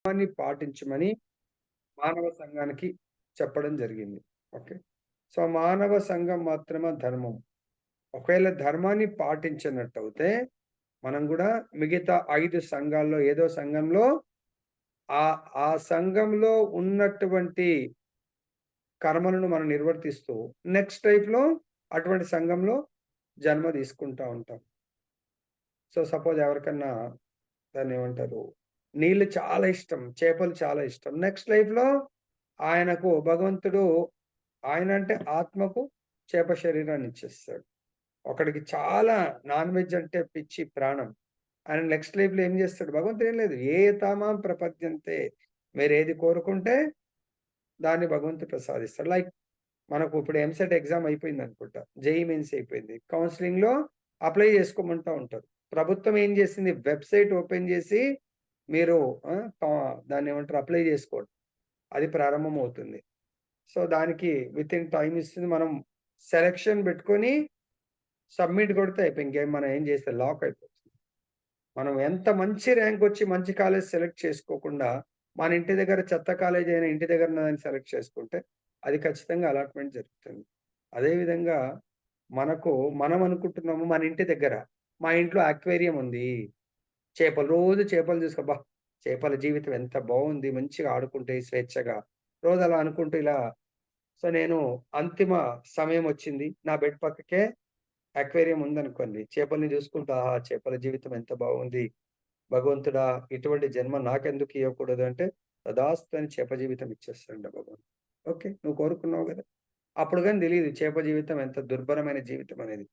ధర్మాన్ని పాటించమని మానవ సంఘానికి చెప్పడం జరిగింది. ఓకే. సో, మానవ సంఘం మాత్రమే ధర్మం. ఒకవేళ ధర్మాన్ని పాటించనట్టయితే, మనం గూడా మిగతా 5 సంఘాల్లో ఏదో సంఘంలో ఆ సంఘంలో ఉన్నటువంటి కర్మలను మనం నిర్వర్తిస్తూ నెక్స్ట్ లైఫ్‌లో అటువంటి సంఘంలో జన్మ తీసుకుంటా ఉంటాం. సో, సపోజ్ ఎవరికన్నా దాన్నేమంటారు? నీళ్ళు చాలా ఇష్టం. చేపలు చాలా ఇష్టం. నెక్స్ట్ లైఫ్‌లో ఆయనకు భగవంతుడు ఆయనంటే ఆత్మకు చేప శరీరాన్ని ఇచ్చేస్తాడు. ఒకడికి చాలా నాన్ వెజ్ అంటే పిచ్చి ప్రాణం. ఆయన నెక్స్ట్ లైఫ్‌లో ఏం చేస్తాడు? భగవంతుడు ఏం లేదు. ఏ తామాం ప్రపద్యంతే. మీరేది కోరుకుంటే దాన్ని భగవంతుడు ప్రసాదిస్తాడు. లైక్ మనకు ఇప్పుడు ఎంసెట్ ఎగ్జామ్ అయిపోయిందనుకుంటా. జేఈఈ మెయిన్స్ అయిపోయింది. కౌన్సెలింగ్‌లో అప్లై చేసుకోమంటా ఉంటారు. ప్రభుత్వం ఏం చేసింది? వెబ్‌సైట్ ఓపెన్ చేసి మీరు దాన్నేమంటారు? అప్లై చేసుకోండి. అది ప్రారంభమవుతుంది. సో, దానికి వితిన్ టైమ్ ఇస్తుంది. మనం సెలక్షన్ పెట్టుకొని సబ్మిట్ కొడితే అయిపోయి. ఇంకేం మనం ఏం చేస్తే లాక్ అయిపోతుంది. మనం ఎంత మంచి ర్యాంక్ వచ్చి మంచి కాలేజ్ సెలెక్ట్ చేసుకోకుండా, మన ఇంటి దగ్గర చెత్త కాలేజ్ అయినా ఇంటి దగ్గర ఉన్నదాన్ని సెలెక్ట్ చేసుకుంటే, అది ఖచ్చితంగా అలాట్‌మెంట్ జరుగుతుంది. అదే విధంగా మనకు మనం అనుకుంటున్నాము మన ఇంటి దగ్గర, మా ఇంట్లో అక్వేరియం ఉంది. రోజు చేపలు చూసి అబ్బా! చేపల జీవితం ఎంత బావుంది. మంచిగా ఆడుకుంటాయి స్వేచ్ఛగా. రోజు అలా అనుకుంటూ ఇలా సో, నేను అంతిమ సమయం వచ్చింది. నా బెడ్ పక్కకే అక్వేరియం ఉందనుకోండి. చేపల్ని చూసుకుంటూ ఆహా! చేపల జీవితం ఎంత బాగుంది. భగవంతుడా! ఇటువంటి జన్మ నాకెందుకు ఇయ్యకూడదు అంటే, తదాస్తు అని చేప జీవితం ఇచ్చేస్తాడంట భగవంతుడు. ఓకే. నువ్వు కోరుకున్నావు గదా! అప్పుడు గాని తెలీదు చేప జీవితం ఎంత దుర్భరమైన జీవితం అనేది.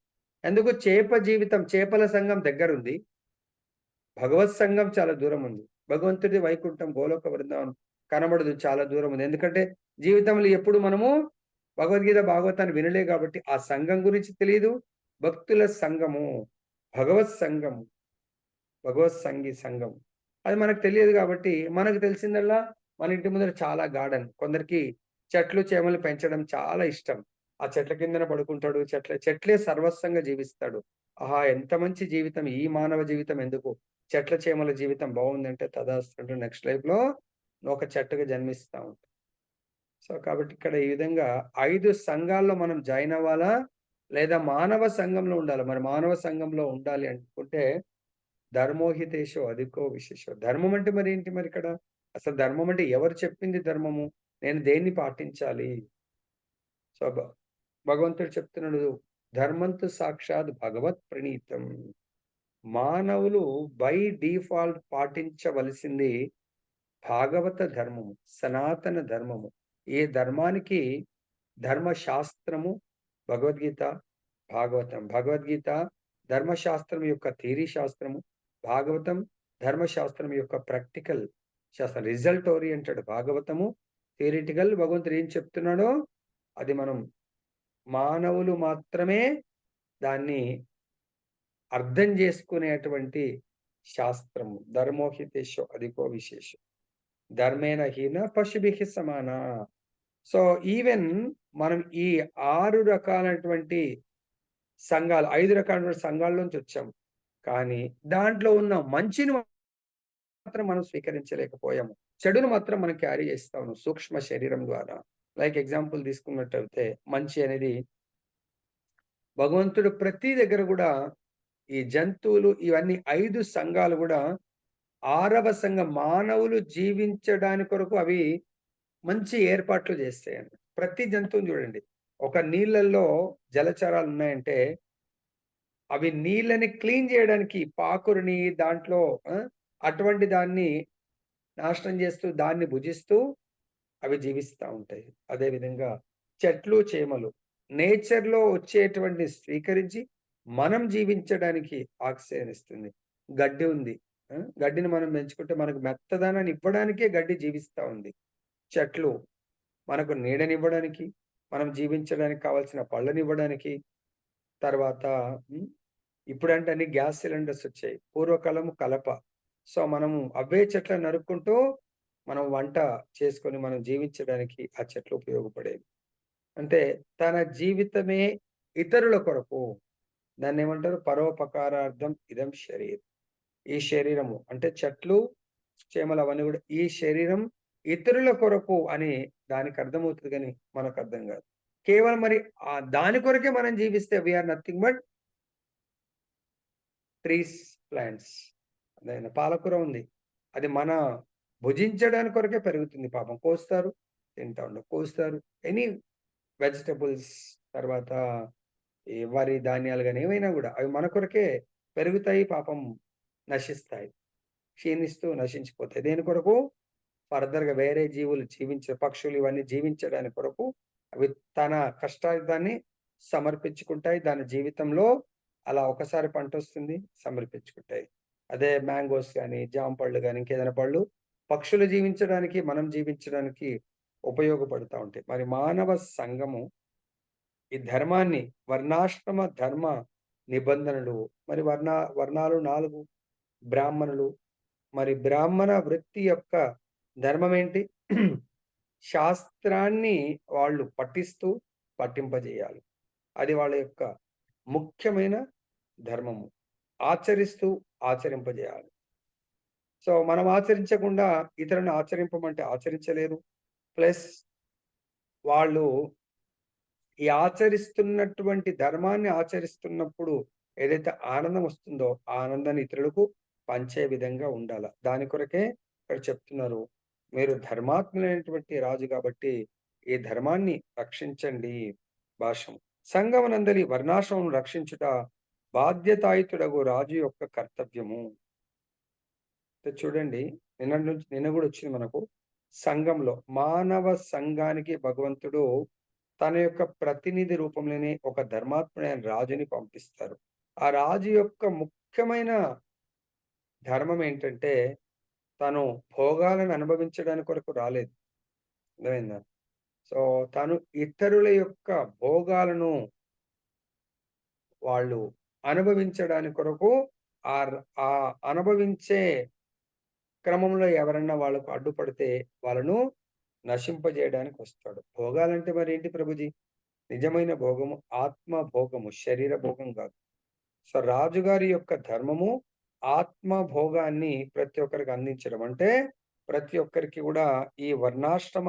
ఎందుకు చేప జీవితం చేపల సంఘం దగ్గరుంది. భగవత్ సంఘం చాలా దూరముంది. భగవంతుడి వైకుంఠం, గోలోక బృందావనం కనబడదు చాలా దూరముంది. ఎందుకంటే జీవితంలో ఎప్పుడు మనము భగవద్గీత, భాగవతాన్ని వినలే గాబట్టి ఆ సంఘం గురించి తెలీదు. భక్తుల సంఘము, భగవత్ సంఘము. భగవత్ సంఘం. అది మనకు తెలియదు గాబట్టి, మనకు తెలిసిందల్లా మన ఇంటి ముందర చాలా గార్డెన్. కొందరికి చెట్లు, చేమలు పెంచడం చాలా ఇష్టం. ఆ చెట్ల కిందన పడుకుంటాడు. చెట్లే సర్వస్వంగా జీవిస్తాడు. ఆహా! ఎంత మంచి జీవితం ఈ మానవ జీవితం ఎందుకు? చెట్ల, చేమల జీవితం బావుందంటే తదాస్తు అంటూ నెక్స్ట్ లైఫ్‌లో ఒక చెట్టుగా జన్మిస్తా ఉంటాం. సో, కాబట్టి ఇక్కడ ఈ విధంగా 5 సంఘాల్లో మనం జాయిన్ అవ్వాలా? లేదా మానవ సంఘంలో ఉండాలా? మరి మానవ సంఘంలో ఉండాలి అనుకుంటే ధర్మోహితేషు అధికో విశేషో. ధర్మం అంటే మరేంటి మరిక్కడ? అసలు ధర్మం అంటే ఎవరు చెప్పింది ధర్మము? నేను దేన్ని పాటించాలి? సో, భగవంతుడు చెప్తున్నాడు, ధర్మంతు సాక్షాత్ భగవత్ ప్రణీతం. మానవులు బై డిఫాల్ట్ పాటించవలసింది భాగవత ధర్మము, సనాతన ధర్మము. ఈ ధర్మానికి ధర్మశాస్త్రము భగవద్గీత, భాగవతం. భగవద్గీత ధర్మశాస్త్రం యొక్క థియరీ శాస్త్రము. భాగవతం ధర్మశాస్త్రం యొక్క ప్రాక్టికల్ శాస్త్రం. రిజల్ట్ ఓరియెంటెడ్ భాగవతము. థియరిటికల్ భగవంతుడు ఏం చెప్తున్నాడో అది మనం మానవులు మాత్రమే దాన్ని అర్థం చేసుకునేటువంటి శాస్త్రము. ధర్మోహితేషు అధికో విశేషం. ధర్మేణ హీన పశుభిః సమాన. సో, ఈవెన్ మనం ఈ 6 రకాలైనటువంటి సంఘాలు 5 రకాలైనటువంటి సంఘాల నుంచి వచ్చాం. కానీ దాంట్లో ఉన్న మంచిని మాత్రం మనం స్వీకరించలేకపోయాము. చెడును మాత్రం మనం క్యారీ చేస్తా ఉన్నాం సూక్ష్మ శరీరం ద్వారా. లైక్ ఎగ్జాంపుల్ తీసుకున్నట్టయితే మంచి అనేది భగవంతుడు ప్రతి దగ్గర గూడా ఈ జంతువులు ఇవన్నీ 5 సంఘాలు గూడా 6వ సంఘం మానవులు జీవించడాని కొరకు అవి మంచి ఏర్పాట్లు చేస్తాయండి. ప్రతి జంతువుని చూడండి. ఒక నీళ్ళల్లో జలచరాలున్నాయంటే అవి నీళ్ళని క్లీన్ జేయడానికి పాకురుని దాంట్లో ఆ! అటువంటి దాన్ని నాశనం చేస్తూ, దాన్ని భుజిస్తూ అవి జీవిస్తా ఉంటాయి. అదే విధంగా చెట్లు, చేమలు నేచర్‌లో వచ్చేటువంటిది స్వీకరించి మనం జీవించడానికి ఆక్సిజన్ ఇస్తుంది. గడ్డి ఉంది. గడ్డిని మనం పెంచుకుంటే మనకు మెత్తదనాన్ని ఇవ్వడానికే గడ్డి జీవిస్తా ఉంది. చెట్లు మనకు నీడనివ్వడానికి, మనం జీవించడానికి కావాల్సిన పళ్ళనివ్వడానికి, తర్వాత హ్మ్. ఇప్పుడంటే అన్ని గ్యాస్ సిలిండర్స్ వచ్చాయి. పూర్వకాలము కలప. సో, మనము అవే చెట్లను నరుక్కుంటూ మనం వంట చేసుకొని మనం జీవించడానికి ఆ చెట్లు ఉపయోగపడేవి. అంటే తన జీవితమే ఇతరుల కొరకు దాన్నేమంటారు పరోపకారార్థం ఇదం శరీరం. ఈ శరీరము అంటే చెట్లు, చీమలు అవన్నీ కూడా ఈ శరీరం ఇతరుల కొరకు అని దానికి అర్థమవుతుంది కానీ మనకు అర్థం కాదు. కేవలం మరి దాని కొరకే మనం జీవిస్తే we are nothing but trees, plants. అదేనా పాలకూర ఉంది. అది మన భుజించడానికి కొరకే పెరుగుతుంది పాపం. కోస్తారు, తింటా ఉండవు. కోస్తారు ఎనీ వెజిటబుల్స్, తర్వాత ఈ వరి, ధాన్యాలు గాని ఏవైనా గూడా అవి మన కొరకే పెరుగుతాయి, పాపం నశిస్తాయి. క్షీణిస్తూ నశించిపోతాయి. దేని కొరకు? ఫర్దర్‌గా వేరే జీవులు పక్షులు ఇవన్నీ జీవించడానికి కొరకు అవి తన కష్టార్జితాన్ని సమర్పించుకుంటాయి. దాని జీవితంలో అలా ఒకసారి పంటొస్తుంది, సమర్పించుకుంటాయి. అదే మ్యాంగోస్ గాని, జామ పళ్ళు గాని, ఇంకేదైనా పళ్ళు పక్షులు జీవించడానికి, మనం జీవించడానికి ఉపయోగపడతా ఉంటాయి. మరి మానవ సంఘము ఈ ధర్మాన్ని వర్ణాశ్రమ ధర్మ నిబంధనలు మరి వర్ణాలు 4 బ్రాహ్మణులు. మరి బ్రాహ్మణ వృత్తి యొక్క ధర్మం ఏంటి? శాస్త్రాన్ని వాళ్ళు పఠింపజేయాలి. అది వాళ్ళ యొక్క ముఖ్యమైన ధర్మము. ఆచరిస్తూ ఆచరింపజేయాలి. సో, మనం ఆచరించకుండా ఇతరులను ఆచరింపమంటే ఆచరించలేరు. ప్లస్ వాళ్ళు ఈ ఆచరిస్తున్నటువంటి ధర్మాన్ని ఆచరిస్తున్నప్పుడు ఏదైతే ఆనందం వస్తుందో, ఆ ఆనందాన్ని ఇతరులకు పంచే విధంగా ఉండాల. దాని కొరకే ఇక్కడ చెప్తున్నారు. మీరు ధర్మాత్ములైనటువంటి రాజు కాబట్టి, ఈ ధర్మాన్ని రక్షించండి. భాష్యం. సంఘమునందలి వర్ణాశ్రమం రక్షించుట బాధ్యతాయుతుడగు రాజు యొక్క కర్తవ్యము. చూడండి, నిన్న కూడా వచ్చింది మనకు. సంఘంలో మానవ సంఘానికి భగవంతుడు తన యొక్క ప్రతినిధి రూపంలోనే ఒక ధర్మాత్ముడైన రాజుని పంపిస్తారు. ఆ రాజు యొక్క ముఖ్యమైన ధర్మం ఏంటంటే, తను భోగాలను అనుభవించడానికి కొరకు రాలేదు. అర్థమైందా? సో, తను ఇతరుల యొక్క భోగాలను వాళ్ళు అనుభవించడానికి కొరకు ఆ అనుభవించే క్రమంలో ఎవరన్నా వాళ్ళకు అడ్డుపడితే వాళ్ళను నశింపజేయడానికి వస్తాడు. భోగాలంటే మరేంటి ప్రభుజీ? నిజమైన భోగము ఆత్మ భోగము, శరీర భోగం కాదు. సో, రాజుగారి యొక్క ధర్మము ఆత్మ భోగాన్ని ప్రతి ఒక్కరికి అందించడం. అంటే ప్రతి ఒక్కరికి కూడా ఈ వర్ణాశ్రమ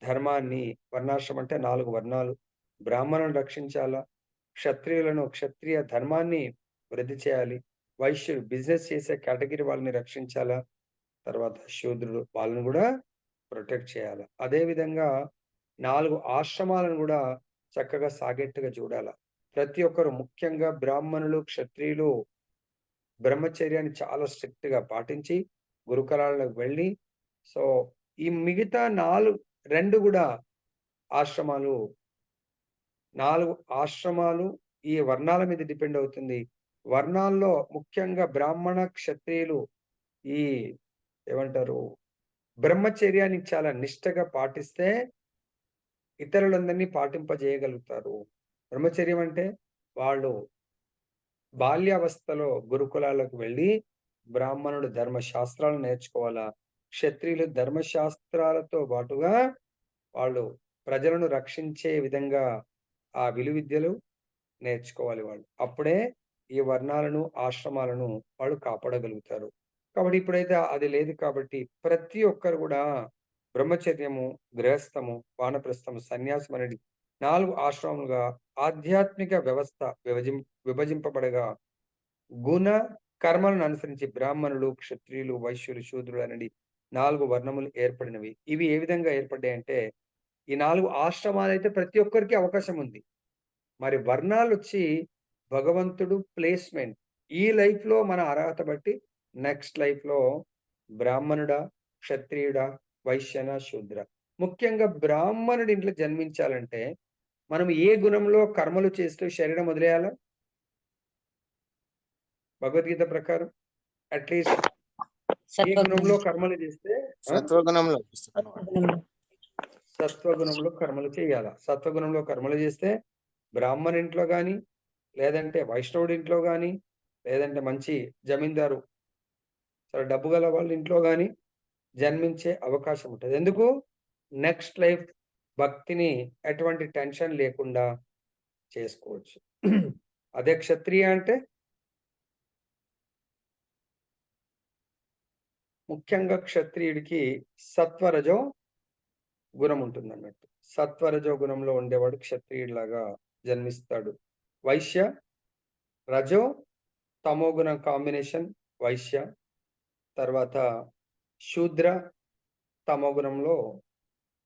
ధర్మాన్ని, వర్ణాశ్రమం అంటే 4 వర్ణాలు. బ్రాహ్మణులను రక్షించాలా, క్షత్రియ ధర్మాన్ని వృద్ధి చేయాలి, వైశ్యులు బిజినెస్ చేసే కేటగిరీ వాళ్ళని రక్షించాలా, తర్వాత శూద్రులు వాళ్ళని కూడా ప్రొటెక్ట్ చేయాలి. అదే విధంగా 4 ఆశ్రమాలను కూడా చక్కగా సాగేట్టుగా చూడాల. ప్రతి ఒక్కరు ముఖ్యంగా బ్రాహ్మణులు, క్షత్రియులు బ్రహ్మచర్యాన్ని చాలా స్ట్రిక్ట్‌గా పాటించి గురుకులాలకు వెళ్ళి, సో, ఈ మిగతా 2 కూడా ఆశ్రమాలు 4 ఆశ్రమాలు ఈ వర్ణాల మీద డిపెండ్ అవుతుంది. వర్ణాల్లో ముఖ్యంగా బ్రాహ్మణ, క్షత్రియులు ఈ ఏమంటారు? బ్రహ్మచర్యాన్ని చాలా నిష్టగా పాటిస్తే ఇతరులందరినీ పాటింపజేయగలుగుతారు. బ్రహ్మచర్యం అంటే వాళ్ళు బాల్యావస్థలో గురుకులాలకు వెళ్ళి బ్రాహ్మణుడు ధర్మశాస్త్రాలు నేర్చుకోవాలా. క్షత్రియులు ధర్మశాస్త్రాలతో పాటుగా వాళ్ళు ప్రజలను రక్షించే విధంగా ఆ విలువిద్యలు నేర్చుకోవాలి వాళ్ళు. అప్పుడే ఈ వర్ణాలను, ఆశ్రమాలను వాళ్ళు కాపాడగలుగుతారు. కాబట్టి ఇప్పుడైతే అది లేదు కాబట్టి ప్రతి ఒక్కరు కూడా బ్రహ్మచర్యము, గృహస్థము, వానప్రస్థము, సన్యాసం అనేది 4 ఆశ్రమాలుగా ఆధ్యాత్మిక వ్యవస్థ విభజింపబడగా గుణ, కర్మలను అనుసరించి బ్రాహ్మణులు, క్షత్రియులు, వైశ్యులు, శూద్రులు అనేది 4 వర్ణములు ఏర్పడినవి. ఇవి ఏ విధంగా ఏర్పడ్డాయంటే, ఈ 4 ఆశ్రమాలైతే ప్రతి ఒక్కరికి అవకాశం ఉంది. మరి వర్ణాలొచ్చి భగవంతుడు ప్లేస్‌మెంట్. ఈ లైఫ్‌లో మన అర్హత బట్టి నెక్స్ట్ లైఫ్‌లో బ్రాహ్మణుడా, క్షత్రియుడా, వైశ్యనా, శూద్ర. ముఖ్యంగా బ్రాహ్మణుడి ఇంట్లో జన్మించాలంటే మనం ఏ గుణంలో కర్మలు చేస్తూ శరీరం వదిలేయాలా? భగవద్గీత ప్రకారం అట్‌లీస్ట్ ఏ గుణంలో కర్మలు చేస్తే సత్వగుణంలో సత్వగుణంలో కర్మలు చేయాల. సత్వగుణంలో కర్మలు చేస్తే బ్రాహ్మణ ఇంట్లో గాని, లేదంటే వైష్ణవుడి ఇంట్లో గాని, లేదంటే మంచి జమీందారు చాలా డబ్బు గల వాళ్ళ ఇంట్లో గాని జన్మించే అవకాశం ఉంటది. ఎందుకు? నెక్స్ట్ లైఫ్ భక్తిని ఎటువంటి టెన్షన్ లేకుండా చేసుకోవచ్చు. అదే క్షత్రియ అంటే ముఖ్యంగా క్షత్రియుడికి సత్వరజో గుణం ఉంటుందన్నట్టు. సత్వరజో గుణంలో ఉండేవాడు క్షత్రియుడిలాగా జన్మిస్తాడు. వైశ్య, రజో, తమో గుణం కాంబినేషన్ వైశ్య. తర్వాత శూద్ర, తమో గుణంలో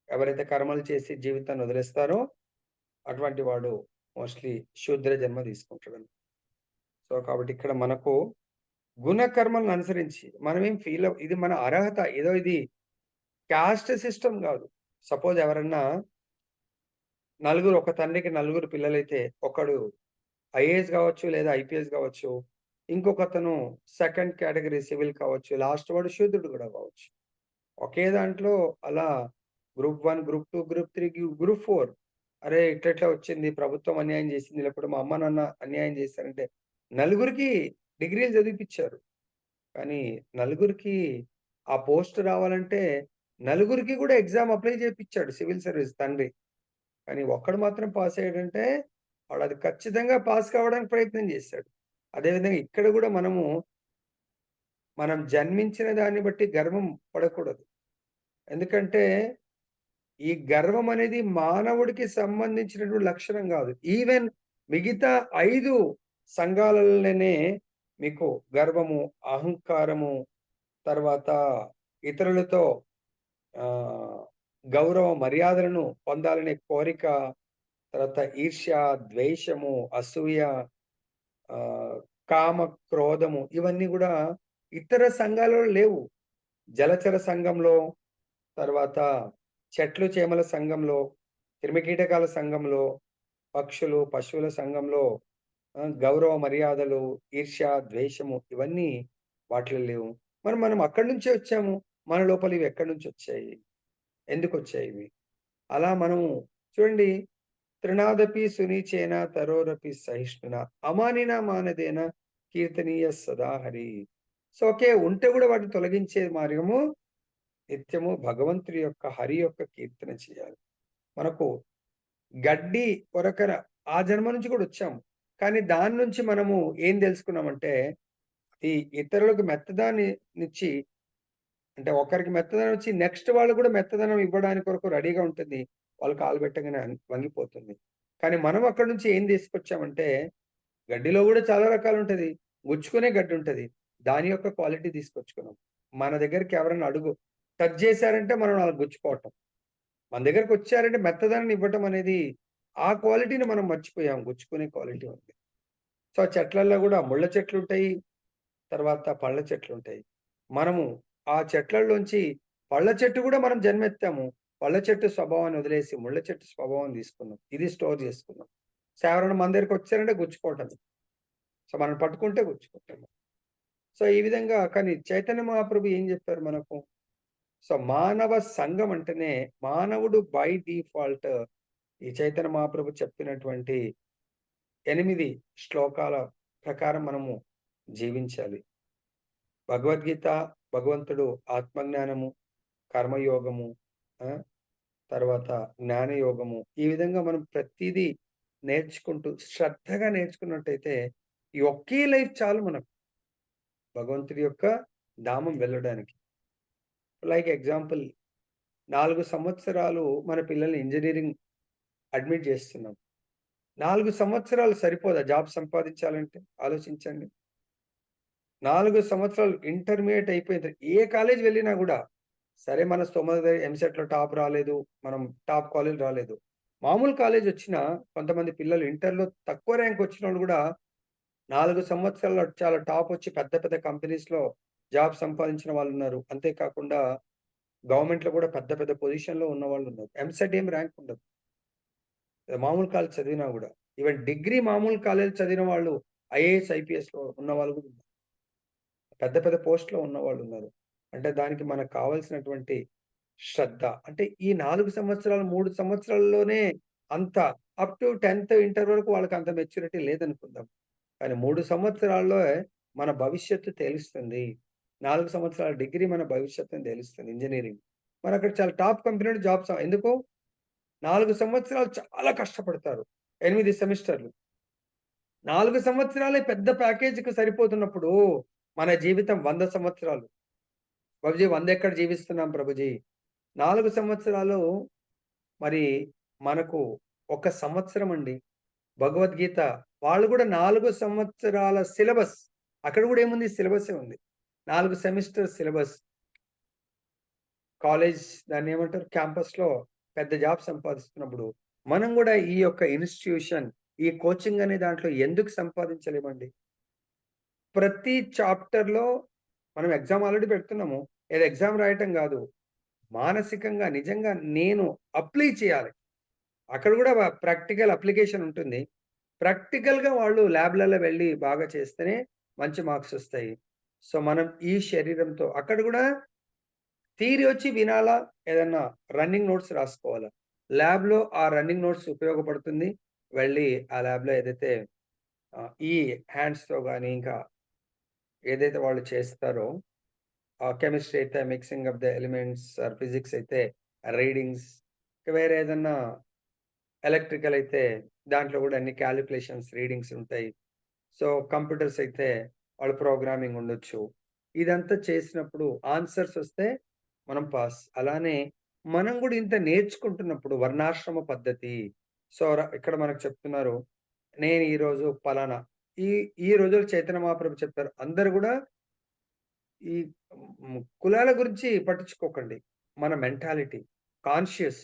ఎవరైతే కర్మలు చేసి జీవితాన్ని వదిలేస్తారో అటువంటి వాడు మోస్ట్‌లీ శూద్ర జన్మ తీసుకుంటాడు. సో, కాబట్టి ఇక్కడ మనకు గుణకర్మలను అనుసరించి మనమేం ఇది మన అర్హత. ఏదో ఇది కాస్ట్ సిస్టమ్ గాదు. సపోజ్ ఎవరన్నా ఒక తండ్రికి నలుగురు పిల్లలైతే ఒకడు ఐఏఎస్ గావచ్చు, లేదా ఐపీఎస్ గావచ్చు. ఇంకొకతను సెకండ్ కేటగరీ సివిల్ కావచ్చు. లాస్ట్ వాడు శూద్రుడు గూడా గావచ్చు. ఒకే దాంట్లో అలా గ్రూప్ 1, గ్రూప్ 2, గ్రూప్ 3, గ్రూప్ 4 అరే! ఇట్లెట్లా వచ్చింది, ప్రభుత్వం అన్యాయం జేసింది, లేకపోతే మా అమ్మ, నాన్న అన్యాయం జేశారంటే నలుగురికి డిగ్రీలు చదివిపిచ్చారు. కానీ నలుగురికి ఆ పోస్ట్ రావాలంటే నలుగురికి గూడా ఎగ్జామ్ అప్లై చేపిచ్చాడు సివిల్ సర్వీస్ తండ్రి. కానీ ఒక్కడు మాత్రం పాస్ అయ్యాడంటే వాడది ఖచ్చితంగా పాస్ కావడానికి ప్రయత్నం చేశాడు. అదేవిధంగా ఇక్కడ గూడా మనం జన్మించిన దాన్ని బట్టి గర్వం పడకూడదు. ఎందుకంటే ఈ గర్వం అనేది మానవుడికి సంబంధించినటువంటి లక్షణం గాదు. ఈవెన్ మిగతా 5 సంఘాలలోనే మీకు గర్వము, అహంకారము, తర్వాత ఇతరులతో ఆహ్, గౌరవ మర్యాదలను పొందాలనే కోరిక, తర్వాత ఈర్ష్య, ద్వేషము, అసూయ, కామ, క్రోధము ఇవన్నీ గూడా ఇతర సంఘాలలో లేవు. జలచర సంఘంలో, తర్వాత చెట్లు, చేమల సంఘంలో, క్రిమికీటకాల సంఘంలో, పక్షులు, పశువుల సంఘంలో గౌరవ మర్యాదలు, ఈర్ష్య, ద్వేషము ఇవన్నీ వాటిలో లేవు. మనం అక్కడి నుంచే వచ్చాము. మన లోపల ఇవి ఎక్కడి నుంచొచ్చాయి? ఎందుకొచ్చాయి ఇవి? అలా మనము చూడండి, తృణాదపి సునీచేన తరోరపి సహిష్ణున అమానినా మానదేన కీర్తనీయ సదా హరి. So, okay. ఉంటే గూడా వాటిని తొలగించే మార్గము నిత్యము భగవంతుడి యొక్క హరి యొక్క కీర్తన చేయాలి. మనకు గడ్డి కొరకన ఆ జన్మ నుంచి కూడా వచ్చాము. కానీ దాని నుంచి మనము ఏం తెలుసుకున్నామంటే, ఈ ఇతరులకు మెత్తదాన్నిచ్చి అంటే ఒకరికి మెత్తదనం ఇచ్చి నెక్స్ట్ వాళ్ళు కూడా మెత్తదనం ఇవ్వడానికి కొరకు రెడీగా ఉంటుంది. వాళ్ళు కాలు పెట్టంగానే వంగిపోతుంది. కానీ మనం అక్కడి నుంచి ఏం తీసుకొచ్చామంటే, గడ్డిలో గూడా చాలా రకాలుంటది. గుచ్చుకునే గడ్డుంటది. దాని యొక్క క్వాలిటీ తీసుకొచ్చుకున్నాం. మన దగ్గరికి ఎవరైనా టచ్ చేశారంటే మనం ఆళ్ళకి గుచ్చుకోవటం. మన దగ్గరకొచ్చారంటే మెత్తదనాన్ని ఇవ్వటం అనేది ఆ క్వాలిటీని మనం మర్చిపోయాం. గుచ్చుకునే క్వాలిటీ ఉంది. సో, ఆ చెట్లల్లో గూడా ముళ్ళ చెట్లుంటాయి. తర్వాత పళ్ళ చెట్లుంటాయి. మనము ఆ చెట్లల్లోంచి పళ్ళ చెట్టు గూడా మనం జన్మెత్తాము. పళ్ళ చెట్టు స్వభావాన్ని వదిలేసి ముళ్ళ చెట్టు స్వభావం తీసుకున్నాం. ఇది స్టోర్ చేసుకున్నాం. సో, ఎవరైనా మన దగ్గరకొచ్చారంటే గుచ్చుకోవటమే. సో, మనం పట్టుకుంటే గుచ్చుకుంటాము. సో, ఈ విధంగా కానీ చైతన్య మహాప్రభు ఏం జెప్పారు మనకు? సో, మానవ సంఘం అంటేనే మానవుడు బై డిఫాల్ట్ ఈ చైతన్య మహాప్రభు చెప్పినటువంటి 8 శ్లోకాల ప్రకారం మనము జీవించాలి. భగవద్గీత భగవంతుడు ఆత్మజ్ఞానము, కర్మయోగము, ఆ! తర్వాత జ్ఞానయోగము ఈ విధంగా మనం ప్రతీదీ నేర్చుకుంటూ శ్రద్ధగా నేర్చుకున్నట్టయితే ఈ ఒకే లైఫ్ చాలు మనకు భగవంతుడి యొక్క ధామం వెళ్ళడానికి. లైక్ ఎగ్జాంపుల్ 4 సంవత్సరాలు మన పిల్లల్ని ఇంజినీరింగ్ అడ్మిట్ జేస్తున్నాం. 4 సంవత్సరాలు సరిపోదా జాబ్ సంపాదించాలంటే? ఆలోచించండి. 4 సంవత్సరాలు ఇంటర్మీడియేట్ అయిపోయిన ఏ కాలేజ్ వెళ్ళినా గూడా, సరే మన స్తోమత ఎంసెట్‌లో టాప్ రాలేదు. మనం టాప్ కాలేజ్ రాలేదు. మామూలు కాలేజొచ్చినా కొంతమంది పిల్లలు ఇంటర్‌లో తక్కువ ర్యాంక్ వచ్చినోళ్ళు గూడా 4 సంవత్సరాల్లో చాలా టాపొచ్చి పెద్ద పెద్ద కంపెనీస్‌లో జాబ్ సంపాదించిన వాళ్ళున్నారు. అంతే కాకుండా గవర్నమెంట్‌లో గూడా పెద్ద పెద్ద పొజిషన్‌లో ఉన్నవాళ్ళున్నారు. ఎంసెట్ ఏం ర్యాంక్ ఉండదు. మామూలు కాలేజ్ చదివినా గూడా. ఈవెన్ డిగ్రీ మామూలు కాలేజ్ చదివిన వాళ్ళు ఐఏఎస్, ఐపీఎస్‌లో ఉన్నవాళ్ళు గూడా ఉన్నారు. పెద్ద పెద్ద పోస్ట్‌లో ఉన్నవాళ్ళున్నారు. అంటే దానికి మనకు కావాల్సినటువంటి శ్రద్ధ. అంటే ఈ 4 సంవత్సరాలు, 3 సంవత్సరాల్లోనే అంత అప్ టు 10థ్, ఇంటర్ వరకు వాళ్ళకంత మెచ్యూరిటీ లేదనుకుందాం. కానీ 3 సంవత్సరాల్లో మన భవిష్యత్తు తెలుస్తుంది. 4 సంవత్సరాల డిగ్రీ మన భవిష్యత్తుని తెలుస్తుంది ఇంజినీరింగ్. మరక్కడ చాలా టాప్ కంపెనీలో జాబ్స్ ఎందుకు? 4 సంవత్సరాలు చాలా కష్టపడతారు. 8 సెమిస్టర్‌లు. 4 సంవత్సరాలే పెద్ద ప్యాకేజ్‌కి సరిపోతున్నప్పుడు, మన జీవితం 100 సంవత్సరాలు. ప్రభుజీ 100 ఎక్కడ జీవిస్తున్నాం ప్రభుజీ. 4 సంవత్సరాలు మరి మనకు ఒక సంవత్సరం అండి. భగవద్గీత వాళ్ళు గూడా 4 సంవత్సరాల సిలబస్. అక్కడ గూడా ఏముంది సిలబసే ఉంది. 4 సెమిస్టర్ సిలబస్. కాలేజ్ దాన్నేమంటారు క్యాంపస్‌లో పెద్ద జాబ్ సంపాదిస్తున్నప్పుడు, మనం గూడా ఈ యొక్క ఇన్‌స్టిట్యూషన్, ఈ కోచింగ్ అనే దాంట్లో ఎందుకు సంపాదించలేమండి? ప్రతి చాప్టర్‌లో మనం ఎగ్జామ్ ఆల్రెడీ పెడుతున్నాము. ఏదో ఎగ్జామ్ రాయటం గాదు. మానసికంగా నిజంగా నేను అప్లై చేయాలి. అక్కడ గూడా ప్రాక్టికల్ అప్లికేషన్ ఉంటుంది. ప్రాక్టికల్‌గా వాళ్ళు ల్యాబ్‌లలో వెళ్లి బాగా చేస్తేనే మంచి మార్క్స్ ఒస్తాయి. సో, మనం ఈ శరీరంతో అక్కడ గూడా థియరీ ఒచ్చి వినాలా? ఏదన్నా రన్నింగ్ నోట్స్ రాసుకోవాలా? ల్యాబ్‌లో ఆ రన్నింగ్ నోట్స్ ఉపయోగపడుతుంది. వెళ్లి ఆ ల్యాబ్‌లో ఏదైతే ఈ హ్యాండ్స్‌తో గాని, ఇంకా ఏదైతే వాళ్ళు చేస్తారో కెమిస్ట్రీ అయితే mixing of the elements are physics అయితే రీడింగ్స్, వేరే ఏదన్నా ఎలక్ట్రికల్ అయితే దాంట్లో గూడా అన్ని కాలిక్యులేషన్స్, రీడింగ్స్ ఉంటాయి. సో, కంప్యూటర్స్ అయితే వాళ్ళు ప్రోగ్రామింగ్ ఉండొచ్చు. ఇదంతా చేసినప్పుడు ఆన్సర్స్ ఒస్తే మనం పాస్. అలానే మనం గూడా ఇంత నేర్చుకుంటున్నప్పుడు వర్ణాశ్రమ పద్ధతి. సో, ఇక్కడ మనకు చెప్తున్నారు. నేను ఈరోజు పలానా ఈ ఈ రోజుల్లో చైతన్య మహాప్రభు చెప్పారు. అందరూ గూడా ఈ కులాల గురించి పట్టించుకోకండి. మన మెంటాలిటీ, కాన్షియస్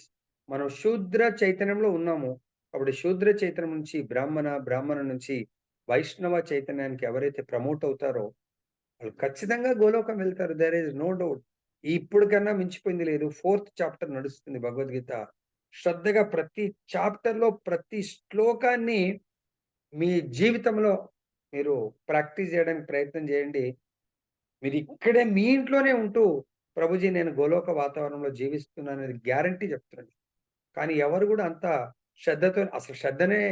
మనం శూద్ర చైతన్యంలో ఉన్నాము. కాబట్టి శూద్ర చైతన్యం నుంచి బ్రాహ్మణ, బ్రాహ్మణ నుంచి వైష్ణవ చైతన్యానికి ఎవరైతే ప్రమోట్ అవుతారో వాళ్ళు ఖచ్చితంగా గోలోకం వెళ్తారు. There is no doubt. ఇప్పుడు కన్నా మించిపోయింది లేదు. 4థ్ చాప్టర్ నడుస్తుంది భగవద్గీత. శ్రద్ధగా ప్రతి చాప్టర్‌లో ప్రతి శ్లోకాన్ని మీ జీవితంలో మీరు ప్రాక్టీస్ చేయడానికి ప్రయత్నం చేయండి. మీరిక్కడే మీ ఇంట్లోనే ఉంటూ, ప్రభుజీ నేను గోలోక వాతావరణంలో జీవిస్తున్నాననేది గ్యారంటీ చెప్తున్నాను. కానీ ఎవరు గూడా అంత శ్రద్ధతో అసలు శ్రద్ధనే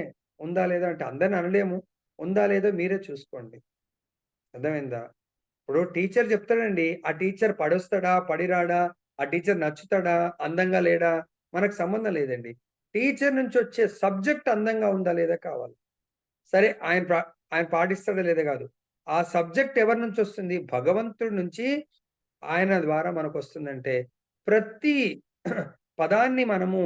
ఉందా లేదా అంటే అందరిని అనలేము. ఉందా లేదో మీరే చూసుకోండి. అర్థమైందా? ఇప్పుడు టీచర్ చెప్తాడండి. ఆ టీచర్ పడొస్తాడా? పడిరాడా? ఆ టీచర్ నచ్చుతాడా? అందంగా లేడా? మనకు సంబంధం లేదండి. టీచర్ నుంచొచ్చే సబ్జెక్ట్ అందంగా ఉందా లేదా కావాలి. సరే ఆయన పాటిస్తాడా లేదా గాదు. ఆ సబ్జెక్ట్ ఎవరి నుంచొస్తుంది? భగవంతుడి నుంచి ఆయన ద్వారా మనకొస్తుందంటే, ప్రతి పదాన్ని మనము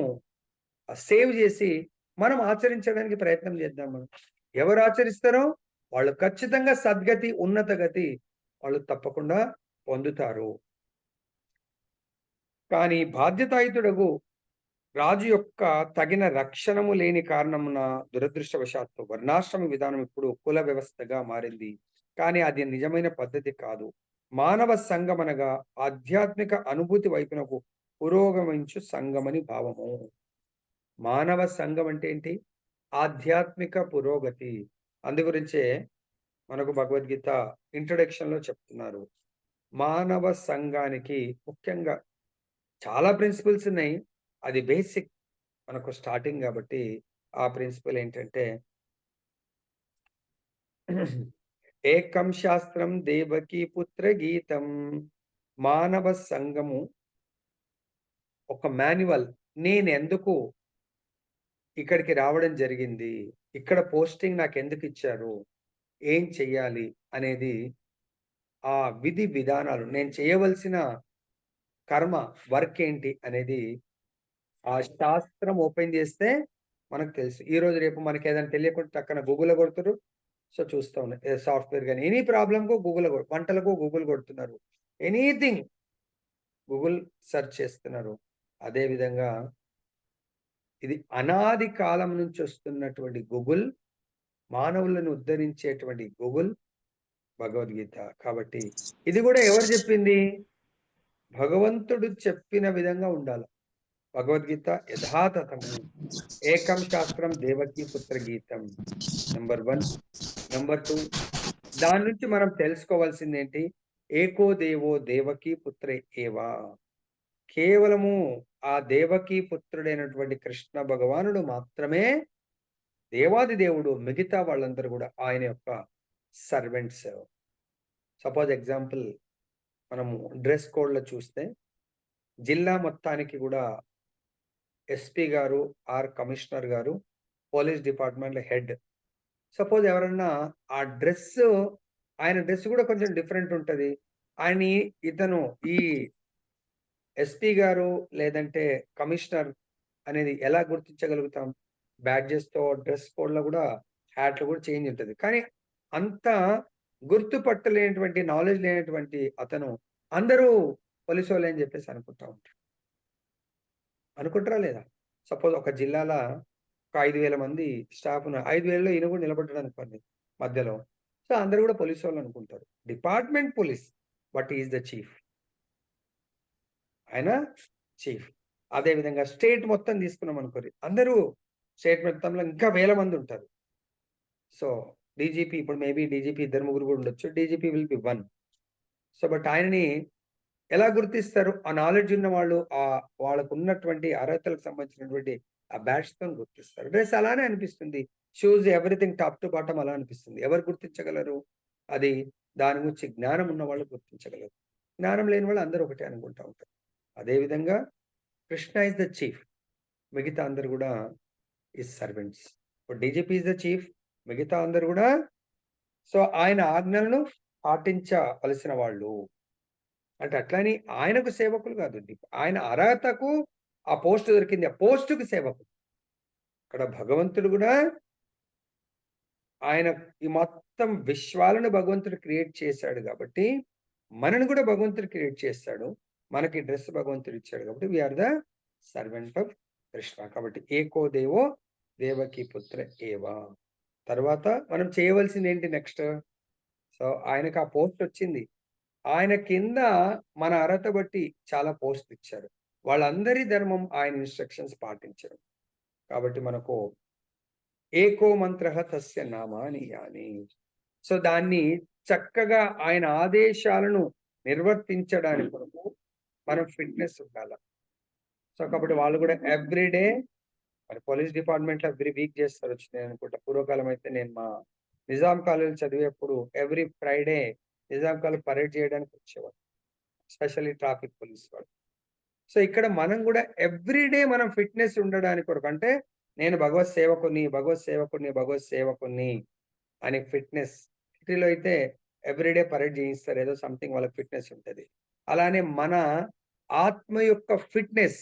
సేవ్ జేసి, మనం ఆచరించడానికి ప్రయత్నం చేద్దాం మనం. ఎవరు ఆచరిస్తారో వాళ్ళు ఖచ్చితంగా సద్గతి, ఉన్నత గతి వాళ్ళు తప్పకుండా పొందుతారు. కానీ బాధ్యతాయుతుడగు రాజు యొక్క తగిన రక్షణము లేని కారణమున దురదృష్టవశాత్తు వర్ణాశ్రమ విధానం ఇప్పుడు కుల వ్యవస్థగా మారింది. కానీ అది నిజమైన పద్ధతి కాదు. మానవ సంఘమనగా ఆధ్యాత్మిక అనుభూతి వైపునకు పురోగమించు సంఘమని భావము. మానవ సంఘం అంటే ఏంటి? ఆధ్యాత్మిక పురోగతి. అందుగురించే మనకు భగవద్గీత ఇంట్రొడక్షన్‌లో చెప్తున్నారు. మానవ సంఘానికి ముఖ్యంగా చాలా ప్రిన్సిపల్స్ ఉన్నాయి. అది బేసిక్ మనకు స్టార్టింగ్ గాబట్టి, ఆ ప్రిన్సిపల్ ఏంటంటే ఏకం శాస్త్రం దేవకీ పుత్ర గీతం. మానవ సంఘము ఒక మాన్యువల్. నేనెందుకు ఇక్కడికి రావడం జరిగింది? ఇక్కడ పోస్టింగ్ నాకెందుకిచ్చారు? ఏం చెయ్యాలి? అనేది ఆ విధి విధానాలు నేను చేయవలసిన కర్మ, వర్క్ ఏంటి అనేది ఆ శాస్త్రం ఓపెన్ జేస్తే మనకు తెలుసు. ఈరోజు రేపు మనకేదైనా తెలియకుండా టక్కన గూగుల్‌లో కొడుతుర్రు. సో, చూస్తా ఉన్నా. ఏ సాఫ్ట్‌వేర్ గాని, ఎనీ ప్రాబ్లమ్‌కు గూగుల్‌లో వంటలకు గూగుల్ కొడుతున్నారు. ఎనీథింగ్ గూగుల్ సెర్చ్ చేస్తున్నారు. అదే విధంగా ఇది అనాది కాలం నుంచి వస్తున్నటువంటి గూగుల్, మానవులను ఉద్ధరించేటువంటి గూగుల్ భగవద్గీత. కాబట్టి ఇది గూడా ఎవరు జెప్పింది? భగవంతుడు చెప్పిన విధంగా ఉండాల. భగవద్గీత యథాతథము. ఏకం శాస్త్రం దేవకీ పుత్ర గీతం. నంబర్ 1. నంబర్ 2 దాని నుంచి మనం తెలుసుకోవాల్సిందేంటి? ఏకో దేవో దేవకీ పుత్రే ఏవ. కేవలము ఆ దేవకీ పుత్రుడైనటువంటి కృష్ణ భగవానుడు మాత్రమే దేవాది దేవుడు. మిగతా వాళ్ళందరూ గూడా ఆయన యొక్క సర్వెంట్స్. సపోజ్ ఎగ్జాంపుల్ మనము డ్రెస్ కోడ్‌లో చూస్తే జిల్లా మొత్తానికి గూడా ఎస్పీ గారు ఆర్ కమిషనర్ గారు పోలీస్ డిపార్ట్‌మెంట్‌లో హెడ్. సపోజ్ ఎవరన్నా ఆ డ్రెస్సు ఆయన డ్రెస్ గూడా కొంచెం డిఫరెంట్ ఉంటది. అని ఇతను ఈ ఎస్పీ గారు లేదంటే కమిషనర్ అనేది ఎలా గుర్తించగలుగుతాం? బ్యాడ్జెస్‌తో, డ్రెస్ కోడ్‌లో గూడా హ్యాట్‌లో గూడా చేంజ్ ఉంటది. కానీ అంత గుర్తుపట్టలేనటువంటి, నాలెడ్జ్ లేనటువంటి అతను అందరూ పోలీసోళ్ళే అని జెప్పేసి అనుకుంటా ఉంటారు. అనుకుంటారా లేదా? సపోజ్ ఒక జిల్లాల ఒక 5,000 మంది స్టాఫ్ ఉన్నారు. 5,000లో ఈయన గూడా నిలబడ్డాడనుకోండి మధ్యలో. సో, అందరూ గూడా పోలీసోళ్ళనుకుంటారు. Department police. But he is the chief. ఆయన చీఫ్. అదే విధంగా స్టేట్ మొత్తం తీసుకున్నామనుకోండి. అందరూ స్టేట్ మొత్తంలో ఇంకా వేల మందుంటారు. సో, డీజీపీ ఇప్పుడు మేబీ డీజీపీ ఇద్దరు, ముగ్గురు గూడా ఉండొచ్చు. DGP will be 1. So, but ఆయనని ఎలా గుర్తిస్తారు? ఆ నాలెడ్జ్ ఉన్నవాళ్ళు వాళ్ళకున్నటువంటి అర్హతలకు సంబంధించినటువంటి ఆ బ్యాడ్జ్‌తోని గుర్తిస్తారు. డ్రెస్ అలానే అనిపిస్తుంది. Shoes everything top to bottom అలా అనిపిస్తుంది. ఎవరు గుర్తించగలరు? అది దాని గురించి జ్ఞానం ఉన్నవాళ్ళు గుర్తించగలరు. జ్ఞానం లేని వాళ్ళు అందరూ ఒకటే అనుకుంటా ఉంటారు. అదే విధంగా కృష్ణ ఈస్ ద చీఫ్. మిగతా అందరూ గూడా ఈస్ సర్వెంట్స్. ఇప్పుడు డీజీపీ ఈస్ ద చీఫ్. మిగతా అందరూ గూడా సో, ఆయన ఆజ్ఞలను పాటించవలసిన వాళ్ళు. అంటే అట్లని ఆయనకు సేవకులు గాదు. ఆయన అర్హతకు ఆ పోస్ట్ దొరికింది. ఆ పోస్ట్‌కి సేవకులు. ఇక్కడ భగవంతుడు గూడా ఆయన ఈ మొత్తం విశ్వాలను భగవంతుడు క్రియేట్ చేశాడు గాబట్టి, మనను గూడా భగవంతుడు క్రియేట్ చేశాడు. మనకి డ్రెస్ భగవంతుడు ఇచ్చాడు గాబట్టి, we are the servant of Krishna. కాబట్టి ఏకో దేవో దేవకీ పుత్ర ఏవ. తర్వాత మనం చేయవలసిందేంటి నెక్స్ట్? సో, ఆయనకు ఆ పోస్టొచ్చింది. ఆయన కింద మన అర్హత బట్టి చాలా పోస్టులిచ్చారు. వాళ్ళందరి ధర్మం ఆయన ఇన్‌స్ట్రక్షన్స్ పాటించడం. కాబట్టి మనకు ఏకో మంత్రః తస్య నామాని యాని. సో, దాన్ని చక్కగా ఆయన ఆదేశాలను నిర్వర్తించడానికి కొరకు మనం ఫిట్‌నెస్ ఉండాల. సో, కాబట్టి వాళ్ళు గూడా ఎవ్రీ డే మరి పోలీస్ డిపార్ట్‌మెంట్‌లో ఎవ్రీ వీక్ చేస్తారొచ్చి నేననుకుంటా. పూర్వకాలం అయితే నేను మా నిజాం కాలేజ్‌లో చదివేప్పుడు every Friday Nizam college parade చేయడానికి వచ్చేవాళ్ళు. ఎస్పెషల్లీ ట్రాఫిక్ పోలీస్ వాళ్ళు. సో, ఇక్కడ మనం గూడా ఎవ్రీ డే మనం ఫిట్‌నెస్ ఉండడానికి కొరకు అంటే నేను భగవత్ సేవకుడిని, భగవత్ సేవకుడిని, భగవత్ సేవకుడిని అని ఫిట్‌నెస్ సిటీలో అయితే ఎవ్రీ డే పరేడ్ చేయిస్తారు. ఏదో సంథింగ్ వాళ్ళకి ఫిట్‌నెస్ ఉంటది. అలానే మన ఆత్మ యొక్క ఫిట్‌నెస్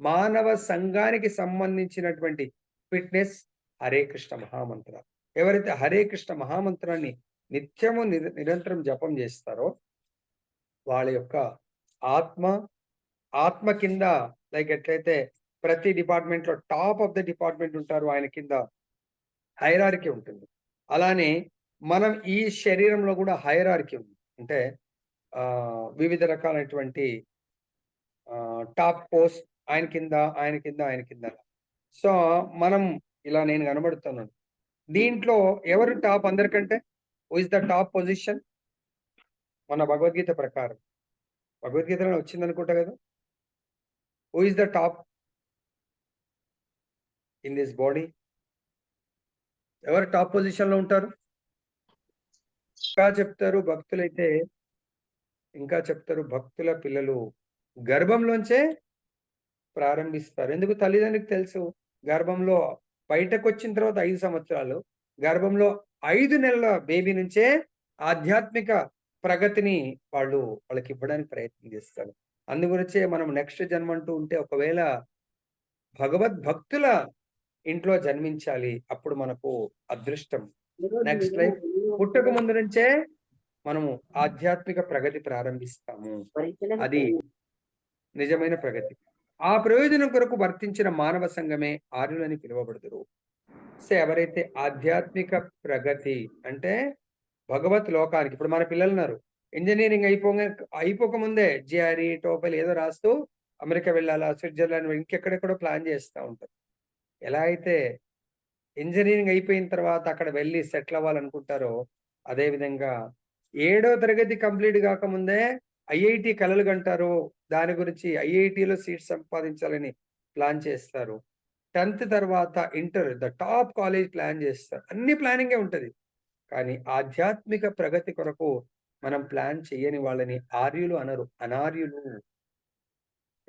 మానవ సంఘానికి సంబంధించినటువంటి ఫిట్‌నెస్ హరే కృష్ణ మహామంత్ర. ఎవరైతే హరే కృష్ణ మహామంత్రాన్ని నిత్యము నిరంతరం జపం చేస్తారో వాళ్ళ యొక్క ఆత్మ ఆత్మ కింద లైక్ ఎట్లయితే ప్రతి డిపార్ట్‌మెంట్‌లో టాప్ ఆఫ్ ద డిపార్ట్‌మెంట్ ఉంటారు. ఆయన కింద హైరార్కీ ఉంటుంది. అలానే మనం ఈ శరీరంలో గూడా హైరార్కీ ఉంది. అంటే వివిధ రకాలైనటువంటి టాప్ పోస్ట్ ఆయన కింద, ఆయన కింద, ఆయన కింద. సో, మనం ఇలా నేను కనబడుతున్నాను. దీంట్లో ఎవరు టాప్ అందరికంటే? Who is the top position? మన భగవద్గీత ప్రకారం. భగవద్గీతలోనే వచ్చిందనుకుంటా గదా! Who is the top in this body? ఎవరు టాప్ పొజిషన్‌లో ఉంటారు? ఇంకా చెప్తారు భక్తులైతే ఇంకా చెప్తారు భక్తుల పిల్లలు గర్భంలోంచే ప్రారంభిస్తారు. ఎందుకు తల్లిదండ్రికి తెలుసు. గర్భంలో బయటకొచ్చిన తర్వాత 5 సంవత్సరాలు, గర్భంలో 5 నెలల బేబీ నుంచే ఆధ్యాత్మిక ప్రగతిని వాళ్ళకివ్వడానికి ప్రయత్నం చేస్తారు. అందు గురించే మనం నెక్స్ట్ జన్మంటూ ఉంటే ఒకవేళ భగవద్భక్తుల ఇంట్లో జన్మించాలి. అప్పుడు మనకు అదృష్టం. నెక్స్ట్ లైఫ్ పుట్టక ముందు నుంచే మనము ఆధ్యాత్మిక ప్రగతి ప్రారంభిస్తాము. అది నిజమైన ప్రగతి. ఆ ప్రయోజనం కొరకు వర్తించిన మానవ సంఘమే ఆర్యులని పిలువబడుదురు. సో, ఎవరైతే ఆధ్యాత్మిక ప్రగతి అంటే భగవత్ లోకానికి ఇప్పుడు మన పిల్లలున్నారు. ఇంజినీరింగ్ అయిపోకముందే జేఆర్‌ఈ, టోఫెల్ ఏదో రాస్తూ అమెరికా వెళ్ళాలా, స్విట్జర్లాండ్ ఇంకెక్కడెక్కడో ప్లాన్ చేస్తా ఉంటారు. ఎలా అయితే ఇంజినీరింగ్ అయిపోయిన తర్వాత అక్కడ వెళ్లి సెటిల్ అవ్వాలనుకుంటారో, అదే విధంగా ఏడో తరగతి కంప్లీట్ గాకముందే ఐఐటీ కలలు కంటారు. దాని గురించి ఐఐటీలో సీట్ సంపాదించాలని ప్లాన్ చేస్తారు. 10థ్ తర్వాత inter the top college plan చేస్తారు. అన్ని ప్లానింగే ఉంటది. కానీ ఆధ్యాత్మిక ప్రగతి కొరకు మనం ప్లాన్ చెయ్యని వాళ్ళని ఆర్యులు అనరు. అనార్యులు.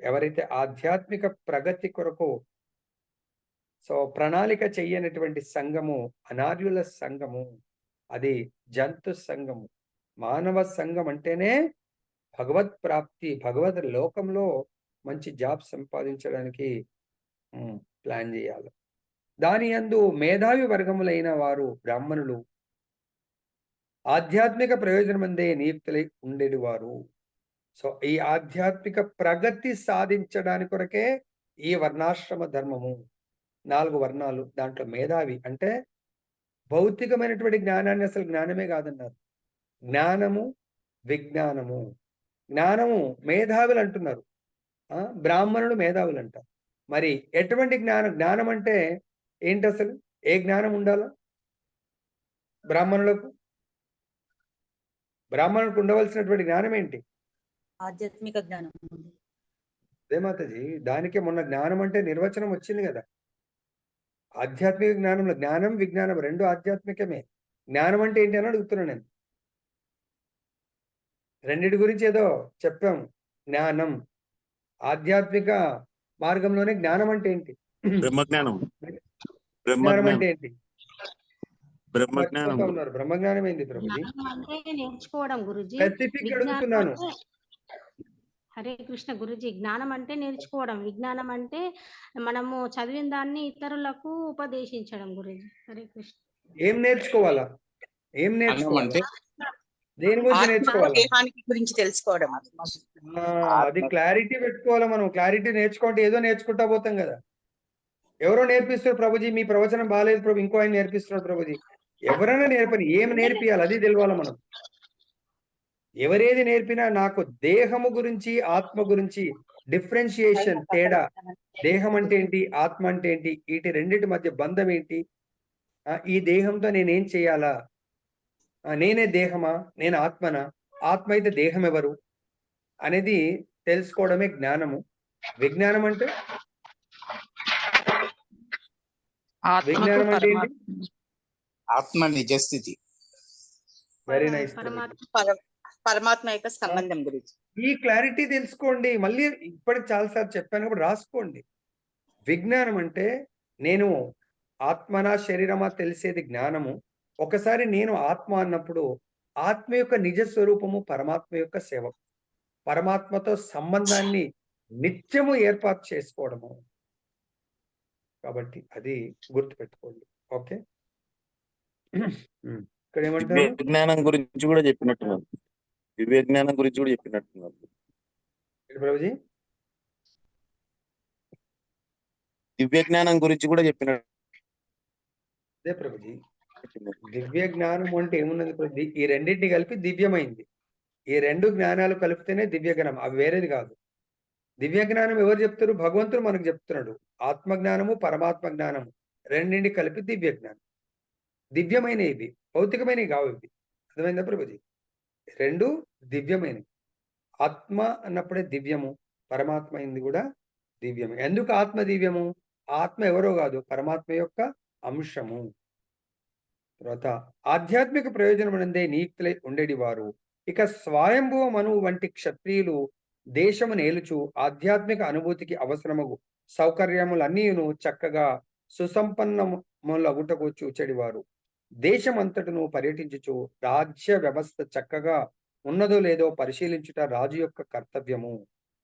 ఎవరైతే ఆధ్యాత్మిక ప్రగతి కొరకు ప్రణాళిక చెయ్యనటువంటి సంఘము అనార్యుల సంఘము. అది జంతు సంఘము. మానవ సంఘం అంటేనే భగవత్ ప్రాప్తి, భగవద్ లోకంలో మంచి జాబ్ సంపాదించడానికి ప్లాన్ చేయాలి. దాని యందు మేధావి వర్గములైన వారు బ్రాహ్మణులు ఆధ్యాత్మిక ప్రయోజనమందే నియుక్తులై ఉండేటివారు. సో ఈ ఆధ్యాత్మిక ప్రగతి సాధించడానికి కొరకే ఈ వర్ణాశ్రమ ధర్మము. 4 వర్ణాలు. దాంట్లో మేధావి అంటే భౌతికమైనటువంటి జ్ఞానాన్ని అసలు జ్ఞానమే కాదన్నారు. జ్ఞానము, విజ్ఞానము. జ్ఞానము మేధావులు అంటున్నారు. బ్రాహ్మణులు మేధావులు అంటారు. మరి ఎటువంటి జ్ఞానం? జ్ఞానం అంటే ఏంటసలు? ఏ జ్ఞానం ఉండాలా బ్రాహ్మణులకు? బ్రాహ్మణులకు ఉండవలసినటువంటి జ్ఞానం ఏంటి? ఆధ్యాత్మిక జ్ఞానం. అదే మాతాజీ, దానికే మొన్న జ్ఞానం అంటే నిర్వచనం వచ్చింది కదా. ఆధ్యాత్మిక జ్ఞానంలో జ్ఞానం, విజ్ఞానం 2 ఆధ్యాత్మికమే. జ్ఞానం అంటే ఏంటి అని అడుగుతున్నాను నేను. రెండిటి గురించి ఏదో చెప్పాము. జ్ఞానం, ఆధ్యాత్మిక మార్గంలోనే జ్ఞానం అంటే ఏంటి? బ్రహ్మజ్ఞానం. జ్ఞానం అంటే ఏంటి? బ్రహ్మజ్ఞానం. మర్చిపోతా ఉన్నారు. బ్రహ్మజ్ఞానం ఏంది ప్రభుజీ? అంటే నేర్చుకోవడం గురుజీ. స్పెసిఫిక్ అడుగుతున్నాను. హరే కృష్ణ గురుజీ. జ్ఞానం అంటే నేర్చుకోవడం, విజ్ఞానం అంటే మనము చదివిన దాన్ని ఇతరులకు ఉపదేశించడం గురుజీ. హరే కృష్ణ. ఏం నేర్చుకోవాలా? ఏం నేర్చుకోవాలి? దేని గురించి నేర్చుకోవాలి? దేహానికి గురించి తెలుసుకోవడం. అది క్లారిటీ పెట్టుకోవాలా మనం. క్లారిటీ నేర్చుకుంటే ఏదో నేర్చుకుంటా పోతాం కదా. ఎవరో నేర్పిస్తారు ప్రభుజీ, మీ ప్రవచనం బాగాలేదు ప్రభు, ఇంకో ఆయన నేర్పిస్తున్నారు ప్రభుజీ. ఎవరైనా నేర్పని, ఏం నేర్పియాలి అది తెలియాలి మనం. ఎవరేది నేర్పినా నాకు దేహము గురించి, ఆత్మ గురించి డిఫరెన్షియేషన్, తేడా. దేహం అంటే ఏంటి, ఆత్మ అంటే ఏంటి, వీటి రెండింటి మధ్య బంధం ఏంటి, ఈ దేహంతో నేనేం చేయాలా, నేనే దేహమా, నేను ఆత్మనా, ఆత్మ అయితే దేహం ఎవరు అనేది తెలుసుకోవడమే జ్ఞానము. విజ్ఞానం అంటే విజ్ఞానం అంటే ఏంటి? ఆత్మ నిజస్థితి. Very nice. పరమాత్మ యొక్క సంబంధం గురించి ఈ క్లారిటీ తెలుసుకోండి. మళ్ళీ ఇప్పటికి చాలాసార్లు చెప్పాను కాబట్టి రాసుకోండి. విజ్ఞానం అంటే నేను ఆత్మనా శరీరమా తెలిసేది జ్ఞానము. ఒకసారి నేను ఆత్మ అన్నప్పుడు ఆత్మ యొక్క నిజ స్వరూపము పరమాత్మ యొక్క సేవ, పరమాత్మతో సంబంధాన్ని నిత్యము ఏర్పాటు చేసుకోవడము. కాబట్టి అది గుర్తుపెట్టుకోండి. ఓకే. ఇక్కడ ఏమంటారు? విజ్ఞానం గురించి కూడా చెప్పినట్టున్నారు. విజ్ఞానం గురించి కూడా చెప్పినట్టున్నారు ప్రభుజీ. దివ్య జ్ఞానం గురించి కూడా చెప్పినట్టు. అదే ప్రభుజీ, దివ్య జ్ఞానం అంటే ఏమున్నది ప్రభుజీ? ఈ రెండింటిని కలిపి దివ్యమైంది. ఈ 2 జ్ఞానాలు కలిపితేనే దివ్య జ్ఞానం, అవి వేరేది కాదు. దివ్య జ్ఞానం ఎవరు చెప్తారు? భగవంతుడు మనకు చెప్తున్నాడు. ఆత్మ జ్ఞానము, పరమాత్మ జ్ఞానము రెండింటిని కలిపి దివ్య జ్ఞానం. దివ్యమైన ఇవి, భౌతికమైనవి కావు ఇవి. అర్థమైందా ప్రభుజీ? 2 దివ్యమైనవి. ఆత్మ అన్నప్పుడే దివ్యము, పరమాత్మ అయింది కూడా దివ్యము. ఎందుకు ఆత్మ దివ్యము? ఆత్మ ఎవరో కాదు, పరమాత్మ యొక్క అంశము. తర్వాత ఆధ్యాత్మిక ప్రయోజనం అందే నియుక్తులై ఉండేది వారు. ఇక స్వయంభువ మనువు వంటి క్షత్రియులు దేశము నేలుచు ఆధ్యాత్మిక అనుభూతికి అవసరమగు సౌకర్యములన్నీను చక్కగా సుసంపన్నములగుటకు చూచెడివారు. దేశమంతటను పర్యటించుచు రాజ్య వ్యవస్థ చక్కగా ఉన్నదో లేదో పరిశీలించుట రాజు యొక్క కర్తవ్యము.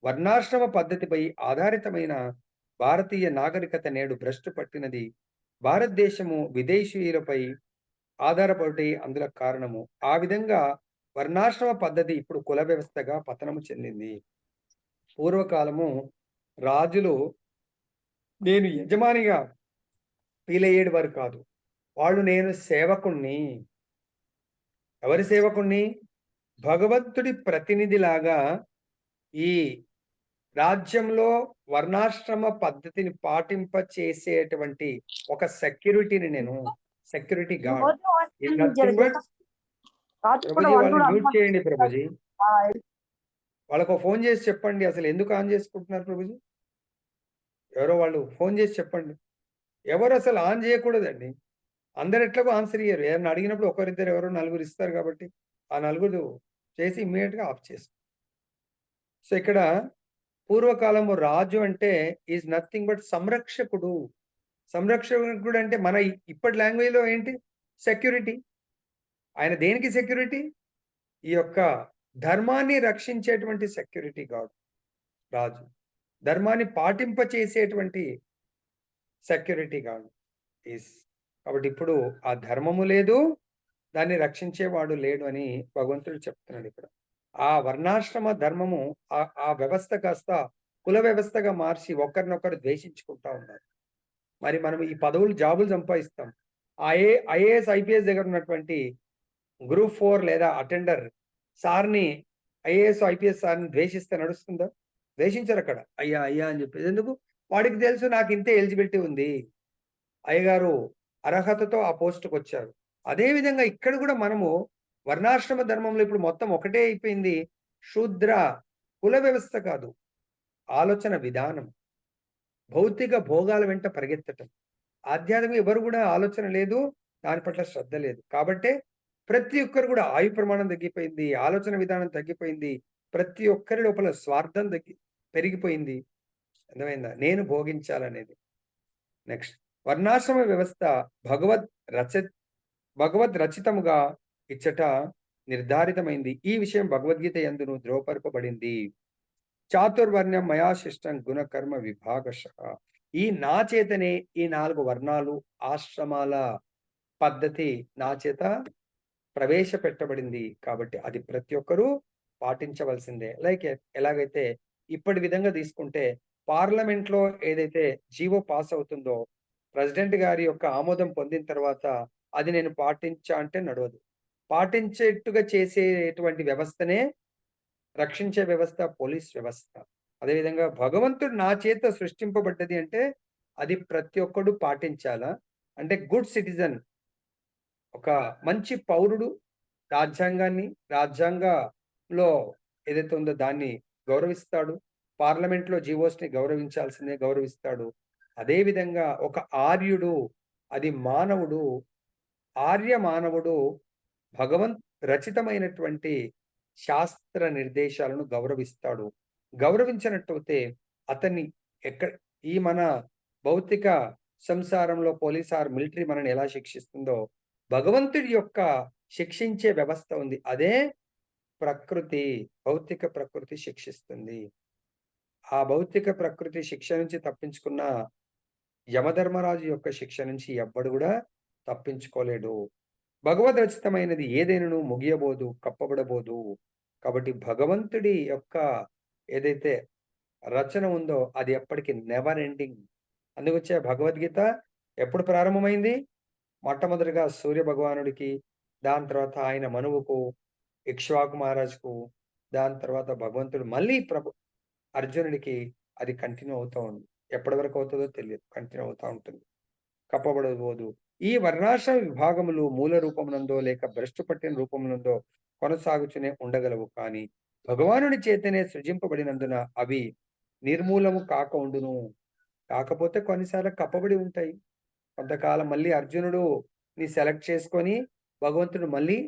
వర్ణాశ్రమ పద్ధతిపై ఆధారితమైన భారతీయ నాగరికత నేడు భ్రష్టు పట్టినది. భారతదేశము విదేశీయులపై ఆధారపడి అందులో కారణము. ఆ విధంగా వర్ణాశ్రమ పద్ధతి ఇప్పుడు కుల వ్యవస్థగా పతనము చెందింది. పూర్వకాలము రాజులు నేను యజమానిగా ఫీల్ అయ్యేవారు కాదు. వాళ్ళు నేను సేవకుణ్ణి. ఎవరి సేవకుణ్ణి? భగవంతుడి ప్రతినిధిలాగా ఈ రాజ్యంలో వర్ణాశ్రమ పద్ధతిని పాటింప చేసేటువంటి ఒక సెక్యూరిటీని నేను, సెక్యూరిటీ గార్డ్. ప్రభుజీ వాళ్ళని మ్యూట్ చేయండి ప్రభుజీ. వాళ్ళకు ఫోన్ చేసి చెప్పండి అసలు ఎందుకు ఆన్ చేసుకుంటున్నారు ప్రభుజీ. ఎవరో వాళ్ళు ఫోన్ చేసి చెప్పండి. ఎవరు అసలు ఆన్ చేయకూడదండి. అందరు ఎట్లాగో ఆన్సర్ ఇయ్యరు. ఏమన్నా అడిగినప్పుడు ఒకరిద్దరు ఎవరో నలుగురు ఇస్తారు కాబట్టి ఆ నలుగురు చేసి ఇమ్మీడియట్ గా ఆఫ్ చేస్తారు. సో ఇక్కడ పూర్వకాలము రాజు అంటే ఈజ్ నథింగ్ బట్ సంరక్షకుడు. సంరక్షకుడు అంటే మన ఇప్పటి లాంగ్వేజ్ లో ఏంటి? సెక్యూరిటీ. ఆయన దేనికి సెక్యూరిటీ? ఈ యొక్క ధర్మాన్ని రక్షించేటువంటి సెక్యూరిటీ గార్డ్ రాజు. ధర్మాన్ని పాటింపచేసేటువంటి సెక్యూరిటీ గార్డ్ ఈస్. కాబట్టి ఇప్పుడు ఆ ధర్మము లేదు, దాన్ని రక్షించేవాడు లేడు అని భగవంతుడు చెప్తున్నాడు ఇక్కడ. ఆ వర్ణాశ్రమ ధర్మము ఆ వ్యవస్థ కాస్త కుల వ్యవస్థగా మార్చి ఒకరినొకరు ద్వేషించుకుంటా ఉన్నారు. మరి మనం ఈ పదవులు జాబులు సంపాదిస్తాం. ఐఏఎస్ ఐపీఎస్ దగ్గర ఉన్నటువంటి గ్రూప్ 4 లేదా అటెండర్ సార్ని, ఐఏఎస్ ఐపీఎస్ సార్ని ద్వేషిస్తే నడుస్తుందా? ద్వేషించరు అక్కడ. అయ్యా అయ్యా అని చెప్పేసి. ఎందుకు? వాడికి తెలుసు నాకు ఇంతే ఎలిజిబిలిటీ ఉంది, అయ్యగారు అర్హతతో ఆ పోస్టుకు వచ్చారు. అదే విధంగా ఇక్కడ కూడా మనము వర్ణాశ్రమ ధర్మంలో ఇప్పుడు మొత్తం ఒకటే అయిపోయింది. శూద్ర కుల వ్యవస్థ కాదు, ఆలోచన విధానం, భౌతిక భోగాల వెంట పరిగెత్తటం. ఆధ్యాత్మిక ఎవరు కూడా ఆలోచన లేదు, దాని పట్ల శ్రద్ధ లేదు. కాబట్టే ప్రతి ఒక్కరు కూడా ఆయు ప్రమాణం తగ్గిపోయింది, ఆలోచన విధానం తగ్గిపోయింది, ప్రతి ఒక్కరి లోపల స్వార్థం పెరిగిపోయింది. అర్థమైందా? నేను భోగించాలనేది. నెక్స్ట్, వర్ణాశ్రమ వ్యవస్థ భగవద్ రచితముగా ఇచ్చట నిర్ధారితమైంది. ఈ విషయం భగవద్గీత యందును ధ్రువపరపబడింది. చాతుర్వర్ణ్యం మయా శిష్టం గుణకర్మ విభాగశః. ఈ నా చేతనే ఈ 4 వర్ణాలు, ఆశ్రమాల పద్ధతి నా చేత ప్రవేశపెట్టబడింది. కాబట్టి అది ప్రతి ఒక్కరూ పాటించవలసిందే. లైక్ ఎలాగైతే ఇప్పటి విధంగా తీసుకుంటే పార్లమెంట్ లో ఏదైతే జీవో పాస్ అవుతుందో, ప్రెసిడెంట్ గారి యొక్క ఆమోదం పొందిన తర్వాత అది నేను పాటించా అంటే నడవదు. పాటించేట్టుగా చేసేటువంటి వ్యవస్థనే రక్షించే వ్యవస్థ పోలీస్ వ్యవస్థ. అదేవిధంగా భగవంతుడు నా చేత సృష్టింపబడ్డది అంటే అది ప్రతి ఒక్కడు పాటించాలా? అంటే గుడ్ సిటిజన్, ఒక మంచి పౌరుడు రాజ్యాంగంలో ఏదైతే ఉందో దాన్ని గౌరవిస్తాడు. పార్లమెంట్ లో జీవోస్ ని గౌరవించాల్సిందే, గౌరవిస్తాడు. అదే విధంగా ఒక ఆర్యుడు, అది మానవుడు, ఆర్య మానవుడు భగవంత్ రచితమైనటువంటి శాస్త్ర నిర్దేశాలను గౌరవిస్తాడు. గౌరవించినట్టయితే అతన్ని ఈ మన భౌతిక సంసారంలో పోలీస్ ఆర్ మిలిటరీ మనని ఎలా శిక్షిస్తుందో, భగవంతుడి యొక్క శిక్షించే వ్యవస్థ ఉంది. అదే ప్రకృతి, భౌతిక ప్రకృతి శిక్షిస్తుంది. ఆ భౌతిక ప్రకృతి శిక్ష నుంచి తప్పించుకున్న యమధర్మరాజు యొక్క శిక్ష నుంచి ఎవ్వడు కూడా తప్పించుకోలేడు. భగవద్ రచితమైనది ఏదైనాను ముగియబోదు, కప్పబడబోదు. కాబట్టి భగవంతుడి యొక్క ఏదైతే రచన ఉందో అది ఎప్పటికీ నెవర్ ఎండింగ్. అందుకొచ్చే భగవద్గీత ఎప్పుడు ప్రారంభమైంది? మొట్టమొదటిగా సూర్య భగవానుడికి, దాని తర్వాత ఆయన మనువుకు, ఇక్ష్వాకు మహారాజుకు, దాని తర్వాత భగవంతుడు మళ్ళీ అర్జునుడికి అది కంటిన్యూ అవుతూ ఉంది. ఎప్పటి వరకు అవుతుందో తెలియదు, కంటిన్యూ అవుతూ ఉంటుంది. కప్పబడబోదు. ఈ వర్ణాశ్రమ విభాగములు మూల రూపమునందో లేక భ్రష్టు పట్టిన రూపమునందో కొనసాగుతూనే ఉండగలవు. కానీ భగవానుడి చేతనే సృజింపబడినందున అవి నిర్మూలము కాక ఉండును. కాకపోతే కొన్నిసార్లు కప్పబడి ఉంటాయి. కొంతకాలం మళ్ళీ అర్జునుడు ని సెలెక్ట్ చేసుకొని భగవంతుడు మళ్ళీ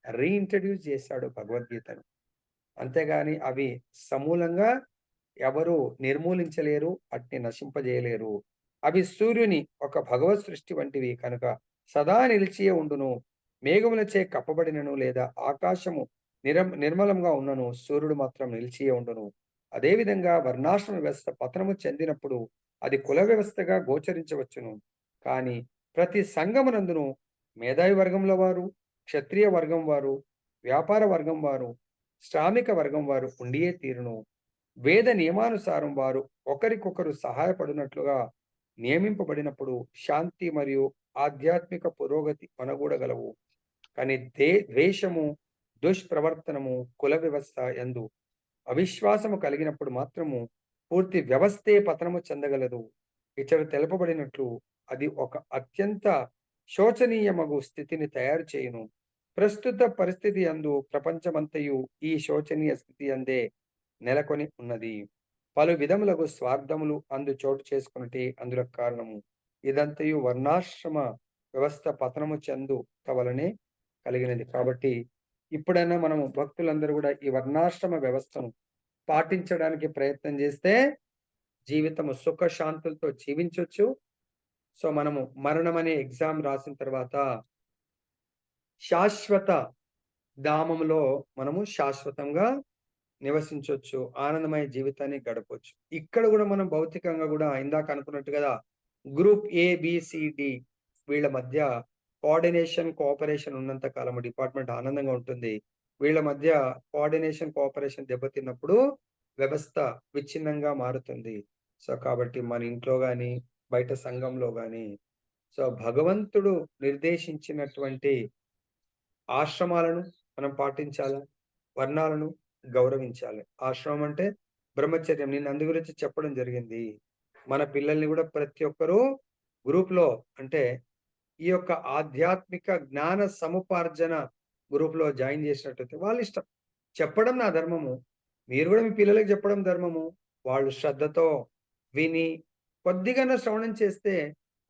రీఇంట్రడ్యూస్ చేశాడు భగవద్గీతను. అంతేగాని అవి సమూలంగా ఎవరు నిర్మూలించలేరు, అట్ని నశింపజేయలేరు. అవి సూర్యుని ఒక భగవత్ సృష్టి వంటివి కనుక సదా నిలిచియే ఉండును. మేఘములచే కప్పబడినను లేదా ఆకాశము నిర్మలంగా ఉన్నను, సూర్యుడు మాత్రం నిలిచియే ఉండును. అదేవిధంగా వర్ణాశ్రమ వ్యవస్థ పతనము చెందినప్పుడు అది కుల వ్యవస్థగా గోచరించవచ్చును. కానీ ప్రతి సంఘమునందును మేధావి వర్గంలో వారు, క్షత్రియ వర్గం వారు, వ్యాపార వర్గం వారు, శ్రామిక వర్గం వారు ఉండియే తీరును. వేద నియమానుసారం వారు ఒకరికొకరు సహాయపడినట్లుగా నియమింపబడినప్పుడు శాంతి మరియు ఆధ్యాత్మిక పురోగతి కొనగూడగలవు. కానీ ద్వేషము, దుష్ప్రవర్తనము, కుల వ్యవస్థ యందు అవిశ్వాసము కలిగినప్పుడు మాత్రము పూర్తి వ్యవస్థే పతనము చెందగలదు. ఇతడు తెలుపబడినట్లు అది ఒక అత్యంత శోచనీయమగు స్థితిని తయారు చేయును. ప్రస్తుత పరిస్థితి యందు ప్రపంచమంతయు ఈ శోచనీయ స్థితి అందే నెలకొని ఉన్నది. పలు విధములకు స్వార్థములు అందు చోటు చేసుకున్నట్టే అందులో కారణము. ఇదంతయు వర్ణాశ్రమ వ్యవస్థ పతనము చెందుట వలనే కలిగినది. కాబట్టి ఇప్పుడైనా మనము భక్తులందరూ కూడా ఈ వర్ణాశ్రమ వ్యవస్థను పాటించడానికి ప్రయత్నం చేస్తే జీవితము సుఖ శాంతులతో జీవించవచ్చు. సో మనము మరణం అనే ఎగ్జామ్ రాసిన తర్వాత శాశ్వత ధామంలో మనము శాశ్వతంగా నివసించొచ్చు. ఆనందమయ జీవితాన్ని గడపొచ్చు. ఇక్కడ గూడా మనం భౌతికంగా గూడా ఇందాక అనుకున్నట్టు గదా! Group A, B, C, D వీళ్ళ మధ్య కోఆర్డినేషన్, కోఆపరేషన్ ఉన్నంత కాలము డిపార్ట్‌మెంట్ ఆనందంగా ఉంటుంది. వీళ్ళ మధ్య కోఆర్డినేషన్, కోఆపరేషన్ దెబ్బతిన్నప్పుడు వ్యవస్థ విచ్ఛిన్నంగా మారుతుంది. సో, కాబట్టి మన ఇంట్లో గాని, బయట సంఘంలో గాని సో, భగవంతుడు నిర్దేశించినటువంటి ఆశ్రమాలను మనం పాటించాలా? వర్ణాలను గౌరవించాలి. ఆశ్రమం అంటే బ్రహ్మచర్యం. నేను అందు గురించి చెప్పడం జరిగింది. మన పిల్లల్ని గూడా ప్రతి ఒక్కరూ గ్రూప్‌లో అంటే ఈ యొక్క ఆధ్యాత్మిక జ్ఞాన సముపార్జన గ్రూప్‌లో జాయిన్ చేసినట్టయితే వాళ్ళిష్టం. చెప్పడం నా ధర్మము. మీరు గూడా మీ పిల్లలకి చెప్పడం ధర్మము. వాళ్ళు శ్రద్ధతో విని కొద్దిగన్నా శ్రవణం చేస్తే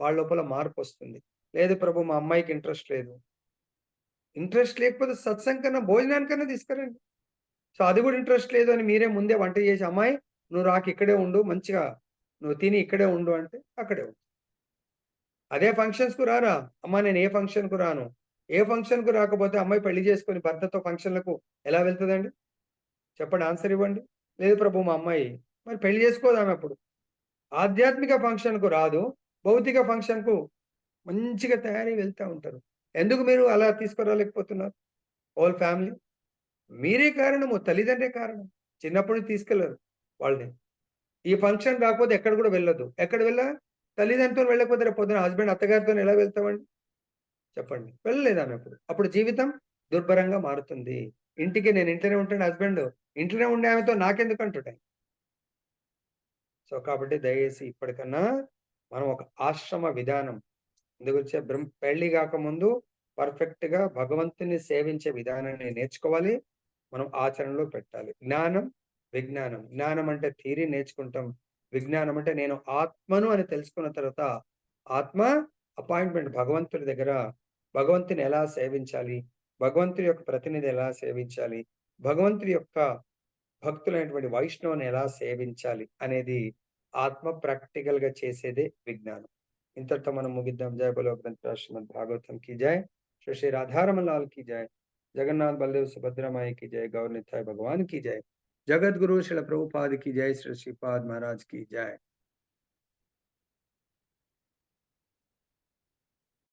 వాళ్ళ లోపల మార్పొస్తుంది. లేదు ప్రభు మా అమ్మాయికి ఇంట్రెస్ట్ లేదు. ఇంట్రెస్ట్ లేకపోతే సత్సంగ్ కన్నా భోజనానికన్నా తీసుకురండి. సో, అది గూడా ఇంట్రెస్ట్ లేదు అని మీరే ముందే వంట చేసి, "అమ్మాయి నువ్వు రాకు ఇక్కడే ఉండు. మంచిగా నువ్వు తిని ఇక్కడే ఉండు" అంటే అక్కడే ఉండు. అదే ఫంక్షన్స్‌కు రారా? అమ్మా నేను ఏ ఫంక్షన్‌కు రాను. ఏ ఫంక్షన్‌కు రాకపోతే అమ్మాయి పెళ్లి చేసుకొని భర్తతో ఫంక్షన్‌లకు ఎలా వెళ్తదండి? చెప్పండి ఆన్సర్ ఇవ్వండి. లేదు ప్రభు మా అమ్మాయి. మరి పెళ్లి చేసుకోదామె అప్పుడు. ఆధ్యాత్మిక ఫంక్షన్‌కు రాదు. భౌతిక ఫంక్షన్‌కు మంచిగా తయారై వెళ్తా ఉంటారు. ఎందుకు మీరు అలా తీసుకురాలేకపోతున్నారు? Whole family. మీరే కారణము. తల్లిదండ్రే కారణం. చిన్నప్పుడు తీసుకెళ్లరు వాళ్ళని. ఈ ఫంక్షన్ రాకపోతే ఎక్కడ కూడా వెళ్ళొద్దు. ఎక్కడ తల్లిదండ్రులతోని వెళ్ళకపోతే రేపు పొద్దున హస్బెండ్ అత్తగారితోని ఎలా వెళ్తామండి? చెప్పండి. వెళ్ళలేదామె అప్పుడు. అప్పుడు జీవితం దుర్భరంగా మారుతుంది. ఇంటికి నేను ఇంట్లోనే ఉంటాను హస్బెండ్ ఇంట్లోనే ఉండే ఆమెతో నాకెందుకు అంటుంటాయి. సో, కాబట్టి దయచేసి ఇప్పటికన్నా మనం ఒక ఆశ్రమ విధానం ఇందుగురించే పెళ్లి గాకముందు పర్ఫెక్ట్‌గా భగవంతుని సేవించే విధానాన్ని నేర్చుకోవాలి. మనం ఆచరణలో పెట్టాలి. జ్ఞానం, విజ్ఞానం. జ్ఞానం అంటే థియరీ నేర్చుకుంటాం. విజ్ఞానం అంటే నేను ఆత్మను అని తెలుసుకున్న తర్వాత ఆత్మ అపాయింట్‌మెంట్ భగవంతుడి దగ్గర భగవంతుని ఎలా సేవించాలి? భగవంతుడి యొక్క ప్రతినిధి ఎలా సేవించాలి? భగవంతుడి యొక్క భక్తులైనటువంటి వైష్ణవుని ఎలా సేవించాలి? అనేది ఆత్మ ప్రాక్టికల్‌గా చేసేదే విజ్ఞానం. ఇంతటితో మనం ముగిద్దాం. జై బోలో గ్రంథ శ్రీమద్ భాగవతం की जय। श्री श्री राधारमण लाल की जय। जगन्नाथ बलदेव सुभद्रा माई की जय। गौर निताई भगवान की जय। जगत गुरु श्रील प्रभुपाद की जय। श्री श्रीपाद महाराज की जय।